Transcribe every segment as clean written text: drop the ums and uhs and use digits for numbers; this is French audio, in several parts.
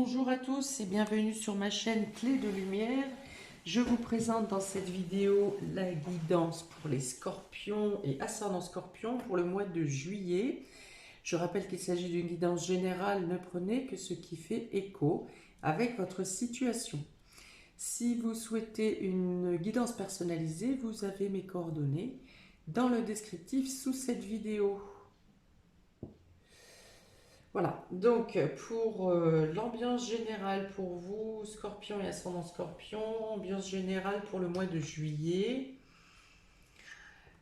Bonjour à tous et bienvenue sur ma chaîne Clé de Lumière. Je vous présente dans cette vidéo la guidance pour les scorpions et ascendant scorpion pour le mois de juillet. Je rappelle qu'il s'agit d'une guidance générale, ne prenez que ce qui fait écho avec votre situation. Si vous souhaitez une guidance personnalisée, vous avez mes coordonnées dans le descriptif sous cette vidéo. Voilà, donc pour l'ambiance générale pour vous, Scorpion et ascendant Scorpion, ambiance générale pour le mois de juillet,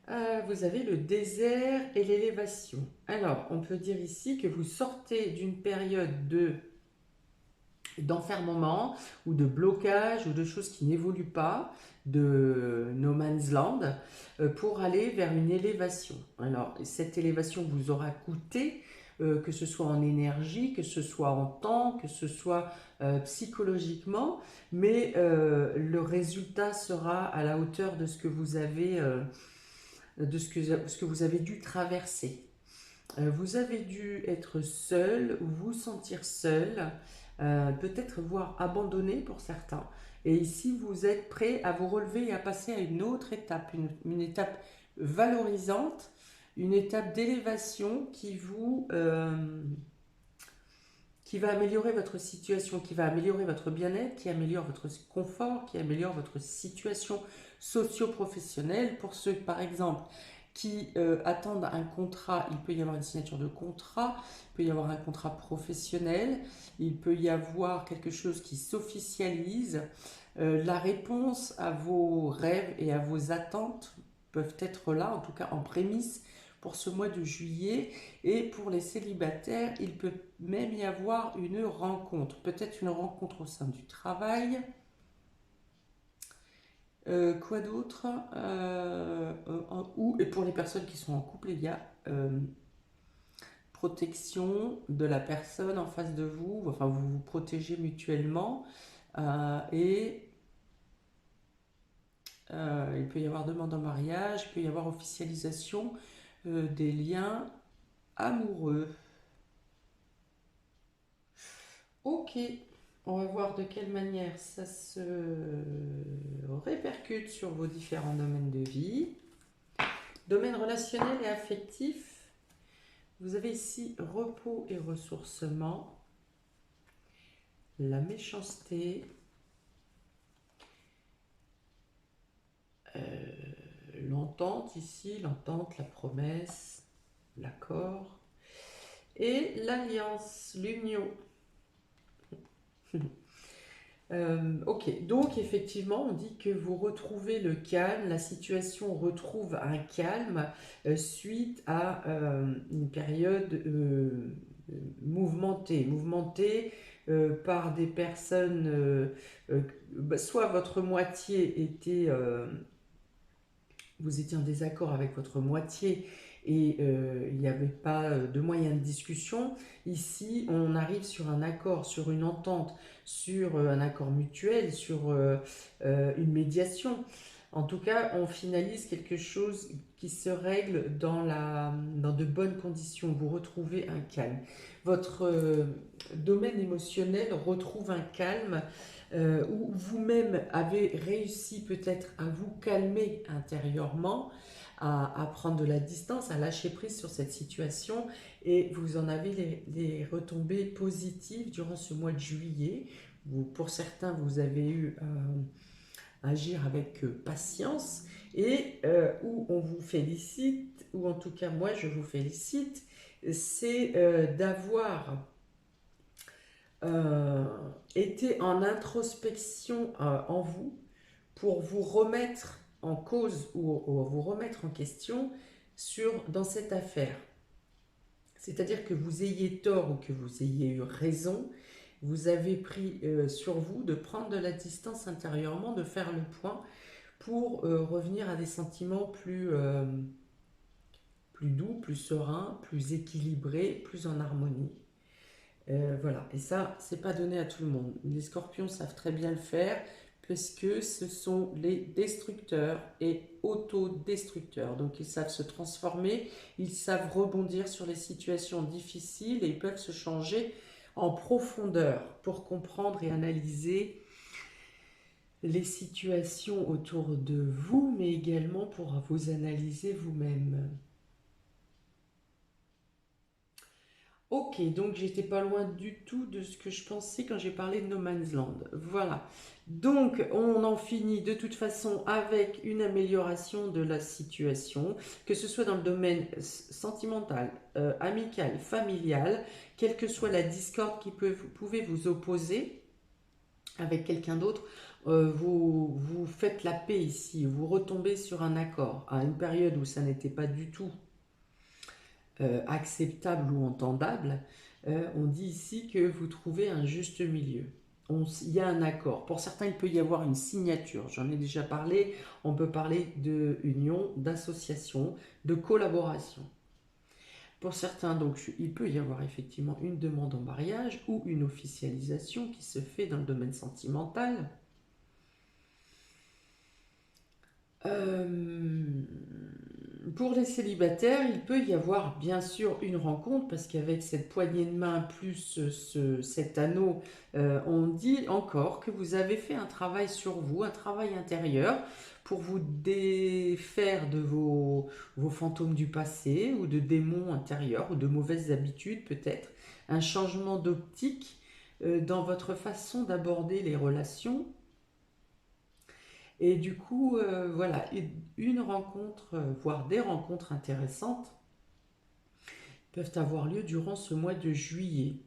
vous avez le désert et l'élévation. Alors, on peut dire ici que vous sortez d'une période d'enfermement ou de blocage ou de choses qui n'évoluent pas, de no man's land, pour aller vers une élévation. Alors, cette élévation vous aura coûté, que ce soit en énergie, que ce soit en temps, que ce soit psychologiquement, mais le résultat sera à la hauteur de ce que vous avez, ce que vous avez dû traverser. Vous avez dû être seul ou vous sentir seul, peut-être voire abandonné pour certains. Et ici, vous êtes prêt à vous relever et à passer à une autre étape, une étape valorisante, une étape d'élévation qui va améliorer votre situation, qui va améliorer votre bien-être, qui améliore votre confort, qui améliore votre situation socio-professionnelle. Pour ceux, par exemple, qui attendent un contrat, il peut y avoir une signature de contrat, il peut y avoir un contrat professionnel, il peut y avoir quelque chose qui s'officialise. La réponse à vos rêves et à vos attentes peuvent être là, en tout cas en prémisse, pour ce mois de juillet. Et pour les célibataires, il peut même y avoir une rencontre, peut-être une rencontre au sein du travail. Quoi d'autre et pour les personnes qui sont en couple, il y a protection de la personne en face de vous, enfin vous vous protégez mutuellement, et il peut y avoir demande en mariage, il peut y avoir officialisation des liens amoureux. Ok, on va voir de quelle manière ça se répercute sur vos différents domaines de vie. Domaine relationnel et affectif, vous avez ici repos et ressourcement, la méchanceté, l'entente ici, l'entente, la promesse, l'accord et l'alliance, l'union. Ok, donc effectivement, on dit que vous retrouvez le calme, la situation retrouve un calme suite à une période mouvementée par des personnes, soit votre moitié était, vous étiez en désaccord avec votre moitié et il n'y avait pas de moyen de discussion. Ici, on arrive sur un accord, sur une entente, sur un accord mutuel, sur une médiation. En tout cas, on finalise quelque chose qui se règle dans de bonnes conditions. Vous retrouvez un calme. Votre domaine émotionnel retrouve un calme où vous-même avez réussi peut-être à vous calmer intérieurement, à prendre de la distance, à lâcher prise sur cette situation, et vous en avez les retombées positives durant ce mois de juillet. Pour certains, vous avez eu à agir avec patience et où on vous félicite, ou en tout cas moi je vous félicite, c'est d'avoir été en introspection en vous pour vous remettre en cause ou vous remettre en question dans cette affaire. C'est-à-dire que vous ayez tort ou que vous ayez eu raison, vous avez pris sur vous de prendre de la distance intérieurement, de faire le point pour revenir à des sentiments plus doux, plus sereins, plus équilibrés, plus en harmonie. Voilà, et ça, c'est pas donné à tout le monde. Les scorpions savent très bien le faire, puisque ce sont les destructeurs et autodestructeurs. Donc ils savent se transformer, ils savent rebondir sur les situations difficiles et ils peuvent se changer en profondeur pour comprendre et analyser les situations autour de vous, mais également pour vous analyser vous-même. Ok, donc j'étais pas loin du tout de ce que je pensais quand j'ai parlé de No Man's Land. Voilà. Donc on en finit de toute façon avec une amélioration de la situation, que ce soit dans le domaine sentimental, amical, familial, quelle que soit la discorde qui peut, vous pouvez vous opposer avec quelqu'un d'autre, vous faites la paix ici, vous retombez sur un accord. À une période où ça n'était pas du tout acceptable ou entendable, on dit ici que vous trouvez un juste milieu. Il y a un accord. Pour certains, il peut y avoir une signature. J'en ai déjà parlé. On peut parler de union, d'association, de collaboration. Pour certains, donc, il peut y avoir effectivement une demande en mariage ou une officialisation qui se fait dans le domaine sentimental. Pour les célibataires, il peut y avoir bien sûr une rencontre parce qu'avec cette poignée de main plus cet anneau, on dit encore que vous avez fait un travail sur vous, un travail intérieur pour vous défaire de vos fantômes du passé ou de démons intérieurs ou de mauvaises habitudes peut-être. Un changement d'optique dans votre façon d'aborder les relations et du coup, voilà, une rencontre, voire des rencontres intéressantes peuvent avoir lieu durant ce mois de juillet.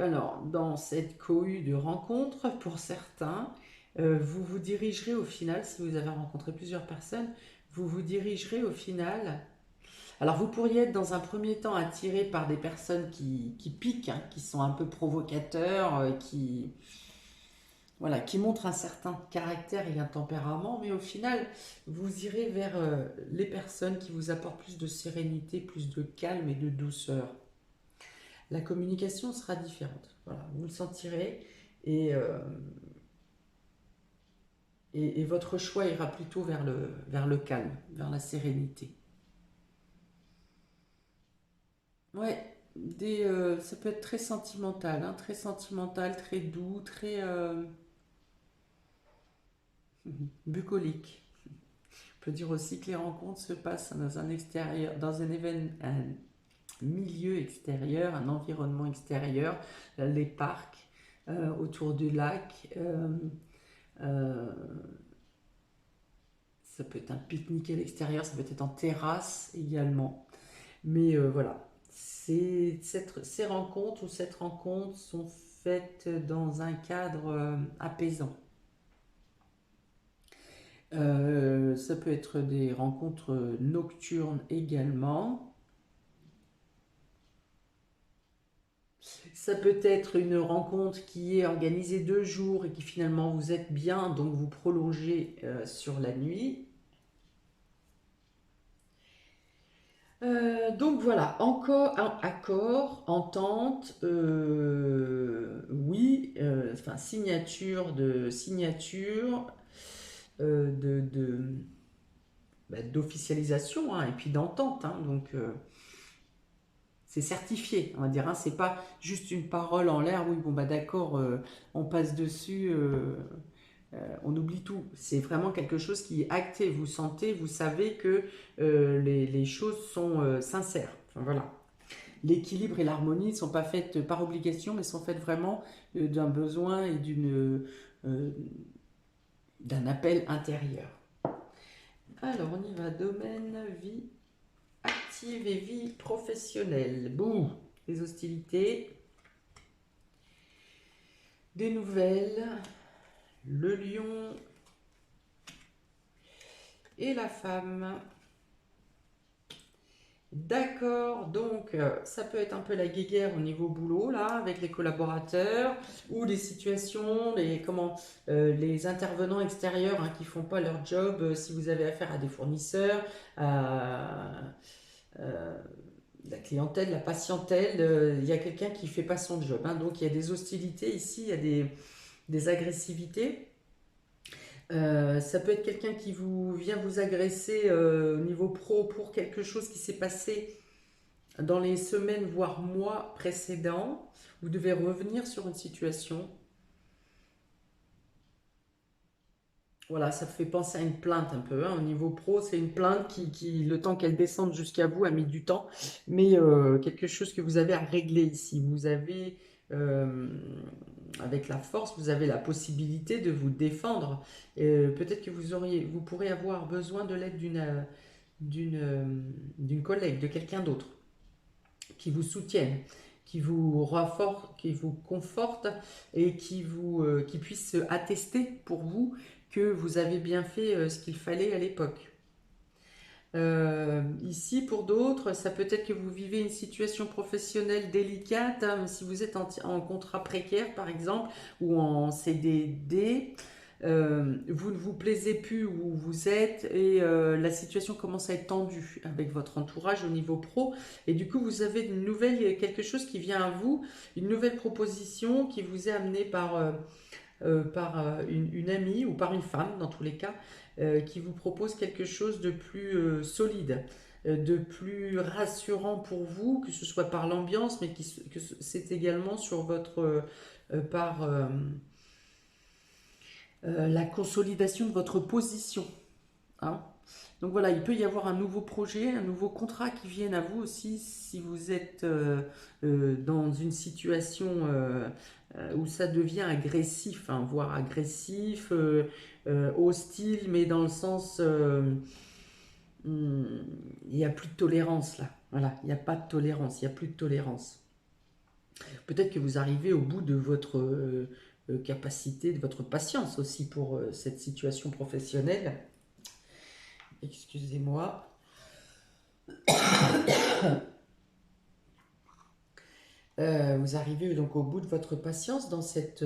Alors, dans cette cohue de rencontres, pour certains, vous vous dirigerez au final, si vous avez rencontré plusieurs personnes, vous vous dirigerez au final. Alors, vous pourriez être dans un premier temps attiré par des personnes qui piquent, hein, qui sont un peu provocateurs, voilà, qui montre un certain caractère et un tempérament, mais au final, vous irez vers les personnes qui vous apportent plus de sérénité, plus de calme et de douceur. La communication sera différente. Voilà, vous le sentirez et, euh, et votre choix ira plutôt vers le calme, vers la sérénité. Ouais, ça peut être très sentimental, très doux, très bucolique. On peut dire aussi que les rencontres se passent dans un extérieur, dans un événement, un milieu extérieur, un environnement extérieur, les parcs autour du lac. Euh, Ça peut être un pique-nique à l'extérieur, ça peut être en terrasse également. Mais voilà, ces rencontres ou cette rencontre sont faites dans un cadre apaisant. Ça peut être des rencontres nocturnes également. Ça peut être une rencontre qui est organisée 2 jours et qui finalement vous êtes bien, donc vous prolongez sur la nuit. Donc voilà, encore un accord, entente, oui, enfin signature d'officialisation hein, et puis d'entente. Hein, donc c'est certifié, on va dire. Hein, c'est pas juste une parole en l'air. Oui, bon bah d'accord, on passe dessus. On oublie tout. C'est vraiment quelque chose qui est acté. Vous sentez, vous savez que les choses sont sincères. Enfin, voilà. L'équilibre et l'harmonie ne sont pas faites par obligation, mais sont faites vraiment d'un besoin et euh, d'un appel intérieur. Alors, on y va. Domaine, vie active et vie professionnelle. Bouh, les hostilités, des nouvelles, le lion et la femme. D'accord, donc ça peut être un peu la guéguerre au niveau boulot, là, avec les collaborateurs, ou les situations, les intervenants extérieurs hein, qui font pas leur job, si vous avez affaire à des fournisseurs, à la clientèle, la patientèle, il y a quelqu'un qui fait pas son job. Hein, donc il y a des hostilités ici, il y a des agressivités. Ça peut être quelqu'un qui vient vous agresser au niveau pro pour quelque chose qui s'est passé dans les semaines, voire mois précédents, vous devez revenir sur une situation. Voilà, ça fait penser à une plainte un peu, hein. Au niveau pro, c'est une plainte le temps qu'elle descende jusqu'à vous, a mis du temps. Mais quelque chose que vous avez à régler ici. Vous avez, euh, avec la force, vous avez la possibilité de vous défendre. Peut-être que vous pourrez avoir besoin de l'aide d'une collègue, de quelqu'un d'autre, qui vous soutienne, qui vous conforte et qui puisse attester pour vous que vous avez bien fait ce qu'il fallait à l'époque. Ici, pour d'autres, ça peut être que vous vivez une situation professionnelle délicate, hein, si vous êtes en contrat précaire, par exemple, ou en CDD, vous ne vous plaisez plus où vous êtes et la situation commence à être tendue avec votre entourage au niveau pro. Et du coup, vous avez quelque chose qui vient à vous, une nouvelle proposition qui vous est amenée par une amie ou par une femme, dans tous les cas, qui vous propose quelque chose de plus solide, de plus rassurant pour vous, que ce soit par l'ambiance, mais que c'est également sur par la consolidation de votre position, hein. Donc voilà, il peut y avoir un nouveau projet, un nouveau contrat qui vienne à vous aussi si vous êtes dans une situation où ça devient agressif, hein, voire agressif, hostile, mais dans le sens, il n'y a plus de tolérance là. Voilà, il n'y a pas de tolérance, il n'y a plus de tolérance. Peut-être que vous arrivez au bout de votre capacité, de votre patience aussi pour cette situation professionnelle. Excusez-moi. Vous arrivez donc au bout de votre patience dans cette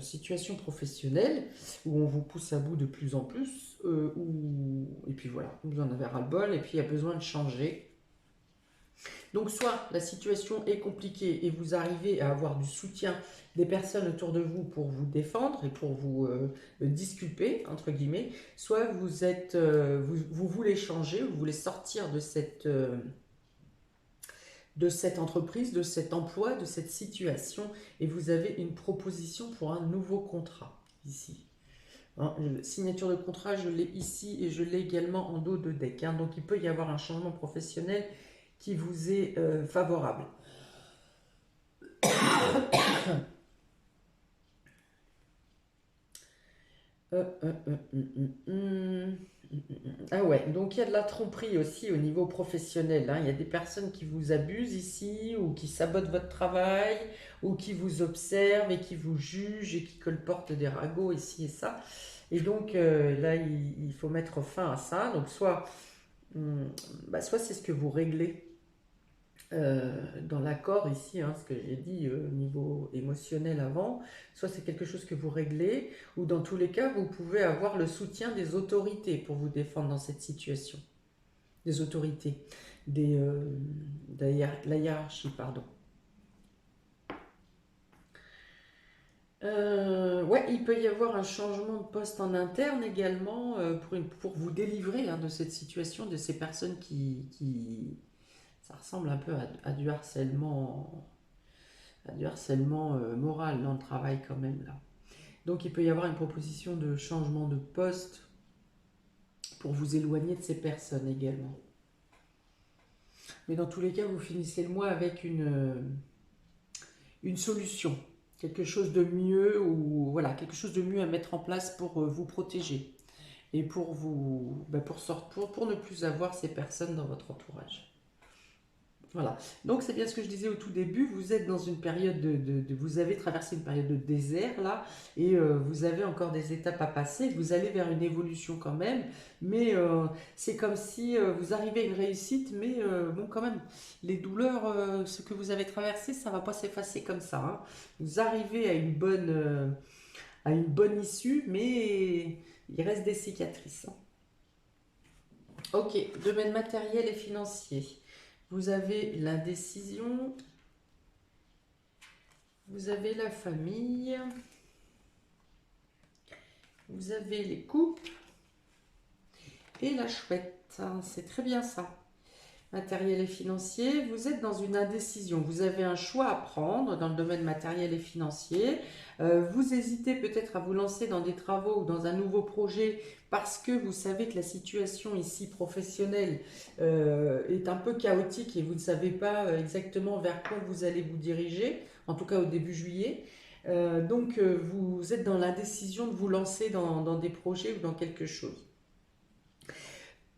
situation professionnelle où on vous pousse à bout de plus en plus, et puis voilà, vous en avez ras-le-bol et puis il y a besoin de changer. Donc soit la situation est compliquée et vous arrivez à avoir du soutien des personnes autour de vous pour vous défendre et pour vous disculper, entre guillemets, soit vous voulez changer, vous voulez sortir de cette entreprise, de cet emploi, de cette situation, et vous avez une proposition pour un nouveau contrat ici. Hein, signature de contrat, je l'ai ici et je l'ai également en dos de deck, hein. Donc il peut y avoir un changement professionnel qui vous est favorable. Ah ouais, donc il y a de la tromperie aussi au niveau professionnel, hein. Il y a des personnes qui vous abusent ici, ou qui sabotent votre travail, ou qui vous observent et qui vous jugent et qui colportent des ragots ici et ça. Et donc là, il faut mettre fin à ça. Donc soit c'est ce que vous réglez dans l'accord ici, hein, ce que j'ai dit au niveau émotionnel avant, soit c'est quelque chose que vous réglez, ou dans tous les cas, vous pouvez avoir le soutien des autorités pour vous défendre dans cette situation. Des autorités, la hiérarchie, pardon. Ouais, il peut y avoir un changement de poste en interne également pour vous délivrer, hein, de cette situation, de ces personnes ça ressemble un peu à du harcèlement moral dans le travail quand même là. Donc il peut y avoir une proposition de changement de poste pour vous éloigner de ces personnes également. Mais dans tous les cas, vous finissez le mois avec une solution, quelque chose de mieux, ou voilà, quelque chose de mieux à mettre en place pour vous protéger et pour ne plus avoir ces personnes dans votre entourage. Voilà. Donc c'est bien ce que je disais au tout début, vous êtes dans une période vous avez traversé une période de désert là, et vous avez encore des étapes à passer, vous allez vers une évolution quand même, mais c'est comme si vous arrivez à une réussite, mais bon quand même, les douleurs, ce que vous avez traversé, ça va pas s'effacer comme ça, hein. Vous arrivez à une bonne issue, mais il reste des cicatrices, hein. Ok, domaine matériel et financier. Vous avez l'indécision, vous avez la famille, vous avez les coupes et la chouette. C'est très bien ça. matériel et financier, vous êtes dans une indécision. Vous avez un choix à prendre dans le domaine matériel et financier. Vous hésitez peut-être à vous lancer dans des travaux ou dans un nouveau projet parce que vous savez que la situation ici professionnelle est un peu chaotique et vous ne savez pas exactement vers quoi vous allez vous diriger, en tout cas au début juillet. Donc vous êtes dans l'indécision de vous lancer dans des projets ou dans quelque chose.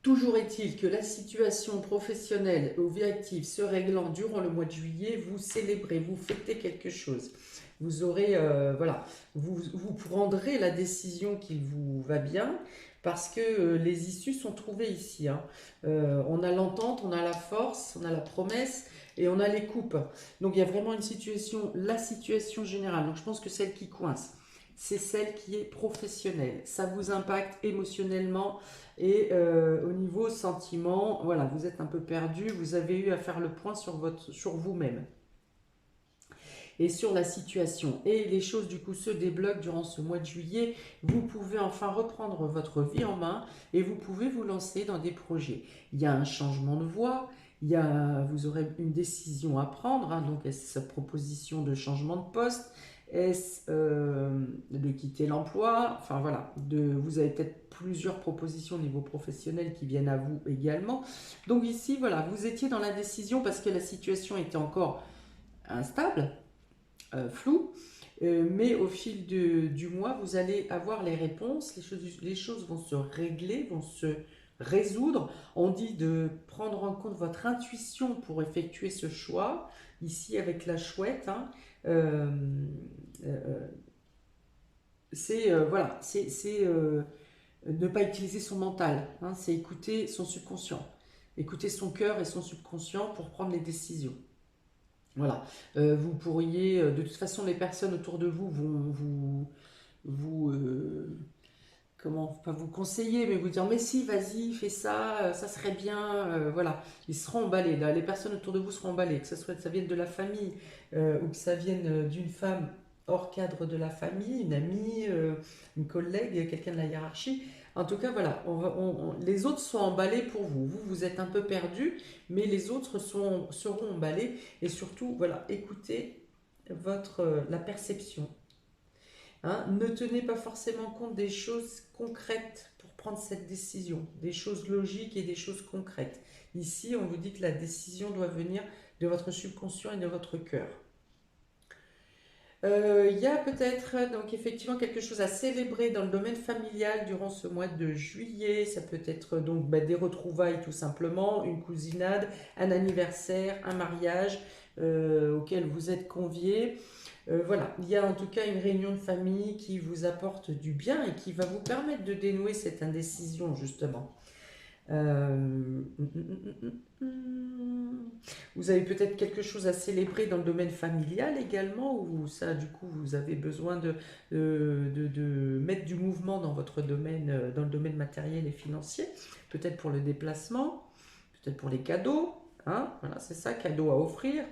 Toujours est-il que la situation professionnelle ou vie active se réglant durant le mois de juillet, vous célébrez, vous fêtez quelque chose. Vous aurez, voilà, vous prendrez la décision qui vous va bien parce que les issues sont trouvées ici, hein. On a l'entente, on a la force, on a la promesse et on a les coupes. Donc il y a vraiment une situation, la situation générale. Donc je pense que celle qui coince, c'est celle qui est professionnelle. Ça vous impacte émotionnellement et au niveau sentiment, voilà, vous êtes un peu perdu, vous avez eu à faire le point sur vous-même et sur la situation. Et les choses du coup se débloquent durant ce mois de juillet. Vous pouvez enfin reprendre votre vie en main et vous pouvez vous lancer dans des projets. Il y a un changement de voie. Vous aurez une décision à prendre, hein, donc est-ce sa proposition de changement de poste, est-ce de quitter l'emploi, enfin voilà, vous avez peut-être plusieurs propositions au niveau professionnel qui viennent à vous également. Donc ici, voilà, vous étiez dans l'indécision parce que la situation était encore instable, floue, mais au fil du mois, vous allez avoir les réponses, les choses vont se régler, vont se résoudre. On dit de prendre en compte votre intuition pour effectuer ce choix, ici avec la chouette, hein. Euh, euh, voilà, c'est ne pas utiliser son mental, hein, c'est écouter son subconscient, écouter son cœur et son subconscient pour prendre les décisions. Voilà. Vous pourriez, de toute façon, les personnes autour de vous vont vous comment, pas vous conseiller, mais vous dire, mais si, vas-y, fais ça, ça serait bien, voilà. Ils seront emballés, là, les personnes autour de vous seront emballées, que ça vienne de la famille ou que ça vienne d'une femme hors cadre de la famille, une amie, une collègue, quelqu'un de la hiérarchie. En tout cas, voilà, les autres sont emballés pour vous. Vous êtes un peu perdu, mais les autres seront emballés. Et surtout, voilà, écoutez la perception. Hein, ne tenez pas forcément compte des choses concrètes pour prendre cette décision, des choses logiques et des choses concrètes. Ici, on vous dit que la décision doit venir de votre subconscient et de votre cœur. Il y a peut-être donc effectivement quelque chose à célébrer dans le domaine familial durant ce mois de juillet. Ça peut être donc des retrouvailles tout simplement, une cousinade, un anniversaire, un mariage auquel vous êtes conviés. Voilà, il y a en tout cas une réunion de famille qui vous apporte du bien et qui va vous permettre de dénouer cette indécision justement. Vous avez peut-être quelque chose à célébrer dans le domaine familial également, ou ça, du coup, vous avez besoin de mettre du mouvement dans votre domaine, dans le domaine matériel et financier, peut-être pour le déplacement, peut-être pour les cadeaux, hein, voilà, c'est ça, cadeaux à offrir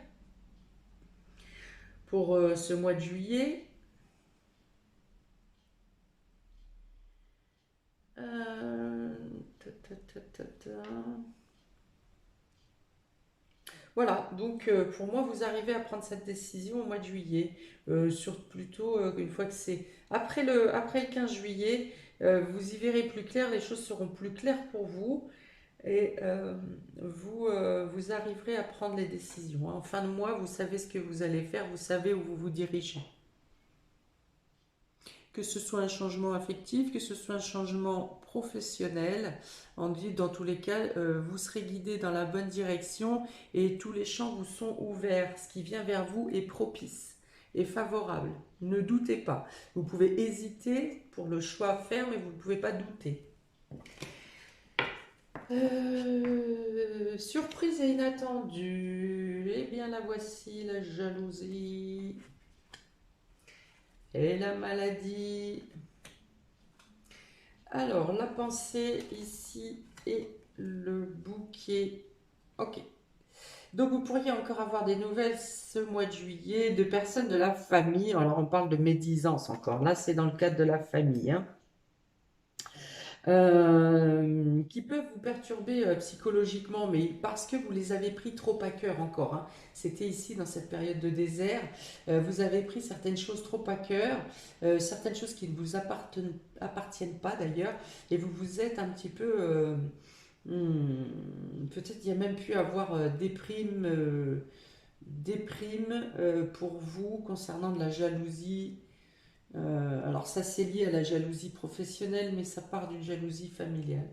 pour ce mois de juillet. Ta, ta, ta, ta, ta. Voilà, donc pour moi, vous arrivez à prendre cette décision au mois de juillet. Plutôt, une fois que c'est après le 15 juillet, vous y verrez plus clair, les choses seront plus claires pour vous et vous arriverez à prendre les décisions, hein. En fin de mois, vous savez ce que vous allez faire, vous savez où vous vous dirigez. Que ce soit un changement affectif, que ce soit un changement professionnel, dans tous les cas, vous serez guidé dans la bonne direction et tous les champs vous sont ouverts. Ce qui vient vers vous est propice et favorable. Ne doutez pas. Vous pouvez hésiter pour le choix à faire, mais vous ne pouvez pas douter. Surprise et inattendue. Eh bien, la voici, la jalousie. Et la maladie. Alors, la pensée ici et le bouquet. Ok. Donc, vous pourriez encore avoir des nouvelles ce mois de juillet de personnes de la famille. Alors, on parle de médisance encore. Là, c'est dans le cadre de la famille, hein. qui peuvent vous perturber psychologiquement, mais parce que vous les avez pris trop à cœur encore, hein. C'était ici dans cette période de désert, vous avez pris certaines choses trop à cœur, certaines choses qui ne vous appartiennent pas d'ailleurs, et vous vous êtes un petit peu, peut-être il y a même pu avoir des primes pour vous concernant de la jalousie. Alors ça c'est lié à la jalousie professionnelle, mais ça part d'une jalousie familiale.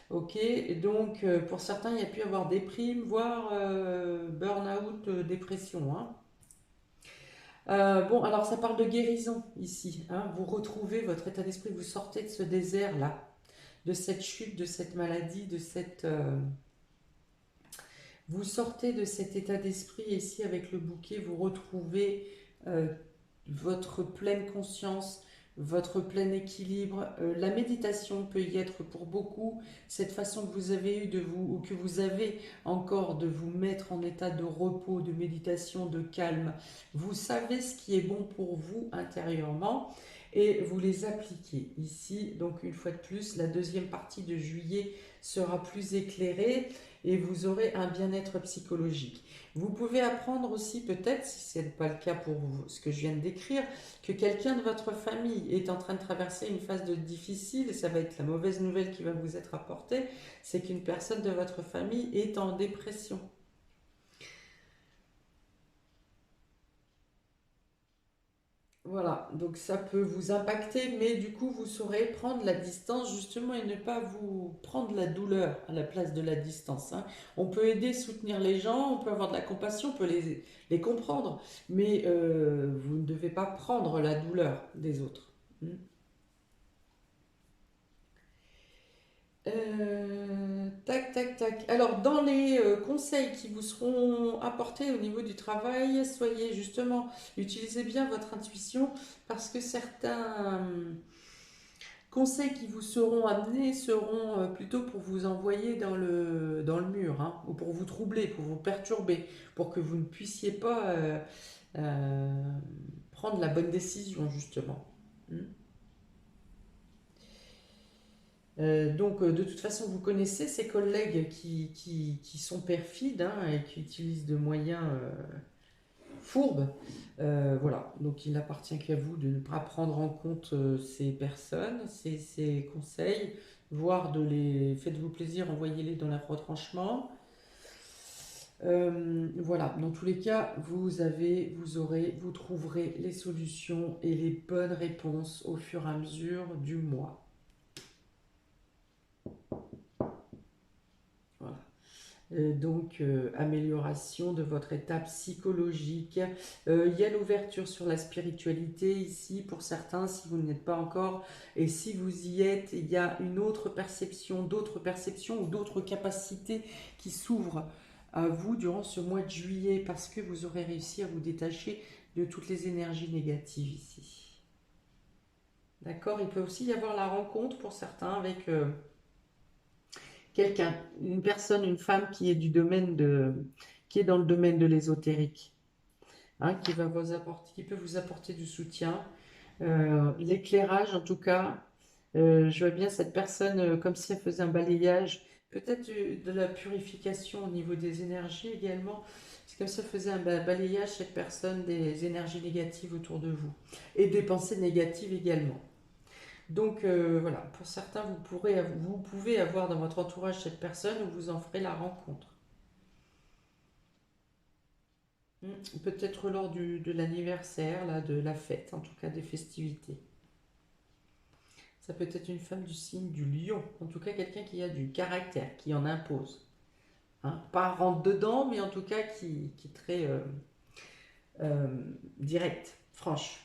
Ok, et donc pour certains il y a pu avoir des primes, voire burn-out, dépression, hein. Bon, alors ça parle de guérison ici, hein. Vous retrouvez votre état d'esprit, vous sortez de ce désert-là, de cette chute, de cette maladie, vous sortez de cet état d'esprit ici avec le bouquet, vous retrouvez euh, votre pleine conscience, votre plein équilibre. La méditation peut y être pour beaucoup, cette façon que vous avez eu de vous, ou que vous avez encore de vous mettre en état de repos, de méditation, de calme. Vous savez ce qui est bon pour vous intérieurement et vous les appliquez. Ici, donc une fois de plus, la deuxième partie de juillet sera plus éclairée et vous aurez un bien-être psychologique. Vous pouvez apprendre aussi peut-être, si ce n'est pas le cas pour vous, ce que je viens de décrire, que quelqu'un de votre famille est en train de traverser une phase de difficile, et ça va être la mauvaise nouvelle qui va vous être apportée, c'est qu'une personne de votre famille est en dépression. Voilà, donc ça peut vous impacter, mais du coup, vous saurez prendre la distance justement et ne pas vous prendre la douleur à la place de la distance, hein. On peut aider, soutenir les gens, on peut avoir de la compassion, on peut les comprendre, mais vous ne devez pas prendre la douleur des autres. Hmm. Tac, tac, tac. Alors, dans les conseils qui vous seront apportés au niveau du travail, soyez justement, utilisez bien votre intuition parce que certains conseils qui vous seront amenés seront plutôt pour vous envoyer dans le mur, hein, ou pour vous troubler, pour vous perturber, pour que vous ne puissiez pas euh, prendre la bonne décision, justement. Hmm. Donc, de toute façon, vous connaissez ces collègues qui sont perfides, hein, et qui utilisent de moyens fourbes. Voilà, donc il appartient qu'à vous de ne pas prendre en compte ces personnes, ces conseils, voire faites-vous plaisir, envoyez-les dans les retranchements. Voilà, dans tous les cas, vous trouverez les solutions et les bonnes réponses au fur et à mesure du mois. Voilà. Donc, amélioration de votre état psychologique. Il y a l'ouverture sur la spiritualité ici pour certains, si vous n'êtes pas encore. Et si vous y êtes, il y a une autre perception, d'autres perceptions ou d'autres capacités qui s'ouvrent à vous durant ce mois de juillet parce que vous aurez réussi à vous détacher de toutes les énergies négatives ici. D'accord. Il peut aussi y avoir la rencontre pour certains avec quelqu'un, une personne, une femme qui est qui est dans le domaine de l'ésotérique, hein, qui peut vous apporter du soutien, l'éclairage en tout cas. Je vois bien cette personne comme si elle faisait un balayage, peut-être de la purification au niveau des énergies également. C'est comme si elle faisait un balayage, cette personne, des énergies négatives autour de vous et des pensées négatives également. Donc voilà, pour certains, vous pouvez avoir dans votre entourage cette personne ou vous en ferez la rencontre. Peut-être lors de l'anniversaire, là, de la fête, en tout cas des festivités. Ça peut être une femme du signe du lion, en tout cas quelqu'un qui a du caractère, qui en impose, hein. Pas rentre dedans, mais en tout cas qui est très euh, directe, franche.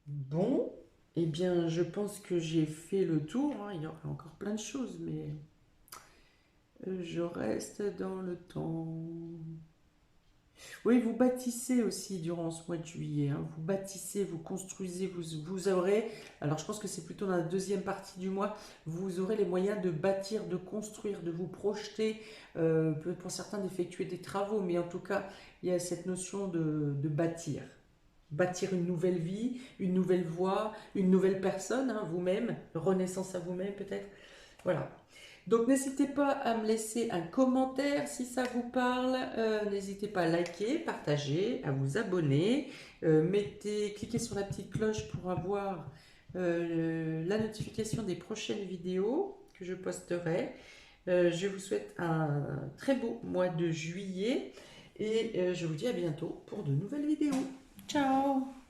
Bon, eh bien, je pense que j'ai fait le tour, hein. Il y aurait encore plein de choses, mais je reste dans le temps. Oui, vous bâtissez aussi durant ce mois de juillet, hein. Vous bâtissez, vous construisez, vous aurez, alors je pense que c'est plutôt dans la deuxième partie du mois, vous aurez les moyens de bâtir, de construire, de vous projeter, pour certains d'effectuer des travaux, mais en tout cas, il y a cette notion de bâtir. bâtir une nouvelle vie, une nouvelle voie, une nouvelle personne, hein, vous-même, renaissance à vous-même peut-être. Voilà. Donc n'hésitez pas à me laisser un commentaire si ça vous parle. N'hésitez pas à liker, partager, à vous abonner. Cliquez sur la petite cloche pour avoir la notification des prochaines vidéos que je posterai. Je vous souhaite un très beau mois de juillet et je vous dis à bientôt pour de nouvelles vidéos. Ciao!